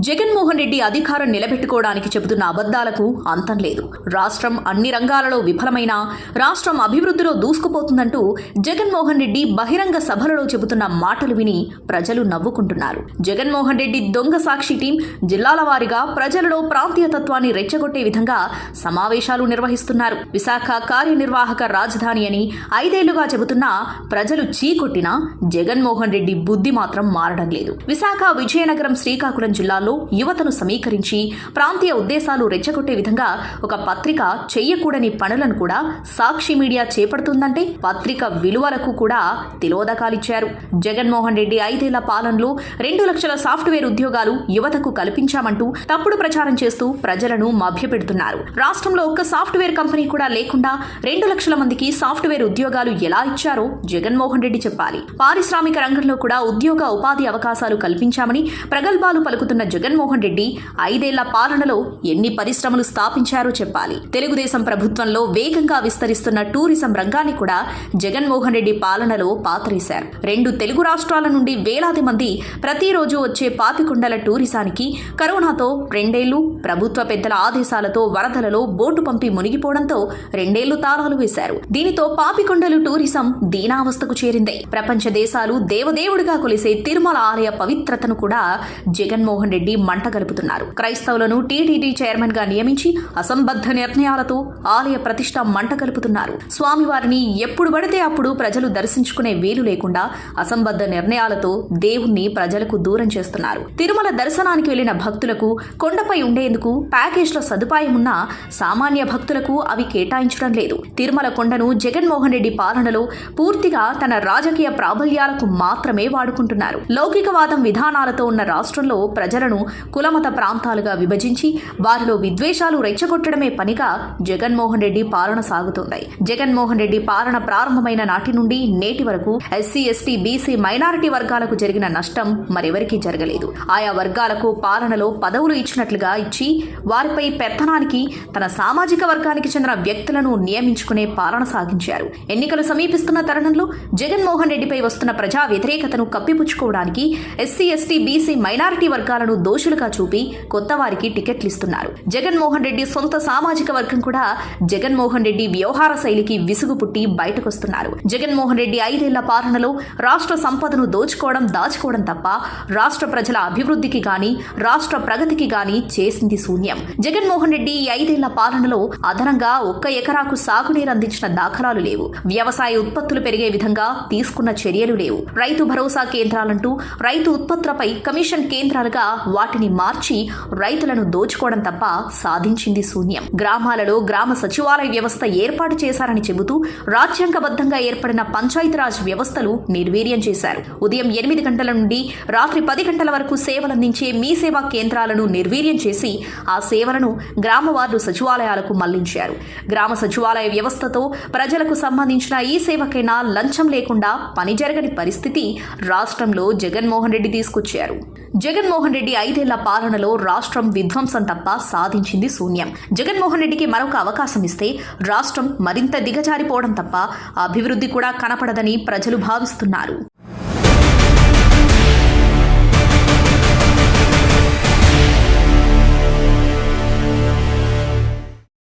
జగన్మోహన్ రెడ్డి అధికారం నిలబెట్టుకోవడానికి చెబుతున్న అబద్ధాలకు అంతం లేదు. రాష్ట్రం అన్ని రంగాలలో విఫలమైన రాష్ట్రం అభివృద్ధిలో దూసుకుపోతుందంటూ జగన్మోహన్ రెడ్డి బహిరంగ సభలలో చెబుతున్న మాటలు విని ప్రజలు నవ్వుకుంటున్నారు. జగన్మోహన్ రెడ్డి దొంగ సాక్షి టీం జిల్లాల వారీగా ప్రజలలో ప్రాంతీయతత్వాన్ని రెచ్చగొట్టే విధంగా సమావేశాలు నిర్వహిస్తున్నారు. విశాఖ కార్యనిర్వాహక రాజధాని అని 5 ఏళ్లుగా చెబుతున్నా ప్రజలు చీకొట్టినా జగన్మోహన్ రెడ్డి బుద్ధి మాత్రం మారడం లేదు. విశాఖ, విజయనగరం, శ్రీకాకుళం జిల్లాలో యువతను సమీకరించి ప్రాంతీయ ఉద్దేశాలు రెచ్చగొట్టే విధంగా ఒక పత్రిక చెయ్యకూడని పనులను కూడా సాక్షి మీడియా చేపడుతుందంటే పత్రిక విలువలకు కూడా తిలోదకాలిచ్చారు. జగన్మోహన్ రెడ్డి 5 ఏళ్ల పాలనలో 2 లక్షల సాఫ్ట్వేర్ ఉద్యోగాలు యువతకు కల్పించామంటూ తప్పుడు ప్రచారం చేస్తూ ప్రజలను మభ్యపెడుతున్నారు. రాష్ట్రంలో ఒక్క సాఫ్ట్వేర్ కంపెనీ కూడా లేకుండా 2 లక్షల మందికి సాఫ్ట్వేర్ ఉద్యోగాలు ఎలా ఇచ్చారో జగన్మోహన్ రెడ్డి చెప్పాలి. పారిశ్రామిక రంగంలో కూడా ఉద్యోగ ఉపాధి అవకాశాలు కల్పించామని ప్రగల్భాలు పలుకుతున్న జగన్మోహన్ రెడ్డి 5 ఏళ్ల పాలనలో ఎన్ని పరిశ్రమలు స్థాపించారో చెప్పాలి. తెలుగుదేశం ప్రభుత్వంలో వేగంగా విస్తరిస్తున్న టూరిజం రంగాన్ని కూడా జగన్మోహన్ రెడ్డి పాలనలో పాతరేశారు. 2 తెలుగు రాష్ట్రాల నుండి వేలాది మంది ప్రతిరోజు వచ్చే పాపికొండల టూరిజానికి కరోనాతో 2 ఏళ్లు, ప్రభుత్వ పెద్దల ఆదేశాలతో వరదలలో బోటు పంపి మునిగిపోవడంతో 2 ఏళ్లు తాళాలు వేశారు. దీనితో పాపికొండలు టూరిజం దీనావస్థకు చేరింది. ప్రపంచ దేశాలు దేవదేవుడిగా కొలిసే తిరుమల ఆలయ పవిత్రతను కూడా జగన్మోహన్ రెడ్డి మంటగలుపుతున్నారు. క్రైస్తవులను టీటీడీ చైర్మన్ గా నియమించి అసంబద్ధ నిర్ణయాలతో ఆలయ ప్రతిష్ట మంటగలుపుతున్నారు. స్వామివారిని ఎప్పుడు పడితే అప్పుడు ప్రజలు దర్శించుకునే వీలు లేకుండా అసంబద్ధ నిర్ణయాలతో దేవుణ్ణి ప్రజలకు దూరం చేస్తున్నారు. తిరుమల దర్శనానికి వెళ్లిన భక్తులకు కొండపై ఉండేందుకు ప్యాకేజ్ల సదుపాయం ఉన్నా సామాన్య భక్తులకు అవి కేటాయించడం లేదు. తిరుమల కొండను జగన్మోహన్ రెడ్డి పాలనలో పూర్తిగా తన రాజకీయ ప్రాబల్యాలకు మాత్రమే వాడుకుంటున్నారు. లౌకికవాదం విధానాలతో ఉన్న రాష్ట్రంలో ప్రజలను కులమత ప్రాంతాలుగా విభజించి వారిలో విద్వేషాలు రెచ్చగొట్టడమే పనిగా జగన్మోహన్ రెడ్డి పాలన సాగుతోంది. జగన్మోహన్ రెడ్డి పాలన ప్రారంభమైన నాటి నుండి నేటి వరకు ఎస్సీ, ఎస్టీ, బీసీ, మైనారిటీ వర్గాలకు జరిగిన నష్టం మరెవరికీ జరగలేదు. ఆయా వర్గాలకు పాలనలో పదవులు ఇచ్చినట్లుగా ఇచ్చి వారిపై పెత్తనానికి తన సామాజిక వర్గానికి చెందిన వ్యక్తులను నియమించుకునే పాలన సాగించారు. ఎన్నికలు సమీపిస్తున్న తరుణంలో జగన్మోహన్ రెడ్డిపై వస్తున్న ప్రజా వ్యతిరేకతను కప్పిపుచ్చుకోవడానికి ఎస్సీ, ఎస్టీ, బీసీ, మైనారిటీ వర్గాలను దోషులుగా చూపి కొత్త వారికి టికెట్లు ఇస్తున్నారు. జగన్మోహన్ రెడ్డి సొంత సామాజిక వర్గం కూడా జగన్మోహన్ రెడ్డి వ్యవహార శైలికి విసుగు పుట్టి బయటకొస్తున్నారు. జగన్మోహన్ రెడ్డి 5 ఏళ్ల పాలనలో రాష్ట్ర సంపదను దాచుకోవడం తప్ప రాష్ట్ర ప్రజల అభివృద్ధికి గాని రాష్ట్ర ప్రగతికి గాని చేసింది శూన్యం. జగన్మోహన్ రెడ్డి 5 ఏళ్ల పాలనలో అదనంగా 1 ఎకరాకు సాగునీరు అందించిన దాఖలాలు లేవు. వ్యవసాయ ఉత్పత్తులు పెరిగే విధంగా తీసుకున్న చర్యలు లేవు. రైతు భరోసా కేంద్రాలంటూ రైతు ఉత్పత్తులపై కమిషన్ కేంద్రాలుగా వాటిని మార్చి రైతులను దోచుకోవడం తప్ప సాధించింది శూన్యం. గ్రామాలలో గ్రామ సచివాలయ వ్యవస్థ ఏర్పాటు చేశారని చెబుతూ రాజ్యాంగబద్ధంగా ఏర్పడిన పంచాయతీరాజ్ వ్యవస్థలు నిర్వీర్యం చేశారు. ఉదయం 8 గంటల నుండి రాత్రి 10 గంటల వరకు సేవలందించే మీ సేవా కేంద్రాలను నిర్వీర్యం చేసి ఆ సేవలను గ్రామ వార్డు సచివాలయాలకు మళ్లించారు. గ్రామ సచివాలయ వ్యవస్థతో ప్రజలకు సంబంధించిన ఈ సేవకైనా లంచం లేకుండా పని జరగని పరిస్థితి రాష్ట్రంలో జగన్మోహన్ రెడ్డి తీసుకొచ్చారు. జగన్మోహన్ రెడ్డి 5 ఏళ్ల పాలనలో రాష్ట్రం విధ్వంసం తప్ప సాధించింది శూన్యం. జగన్మోహన్ రెడ్డికి మరొక అవకాశం ఇస్తే రాష్ట్రం మరింత దిగజారిపోవడం తప్ప అభివృద్ధి కూడా కనపడదని ప్రజలు భావిస్తున్నారు.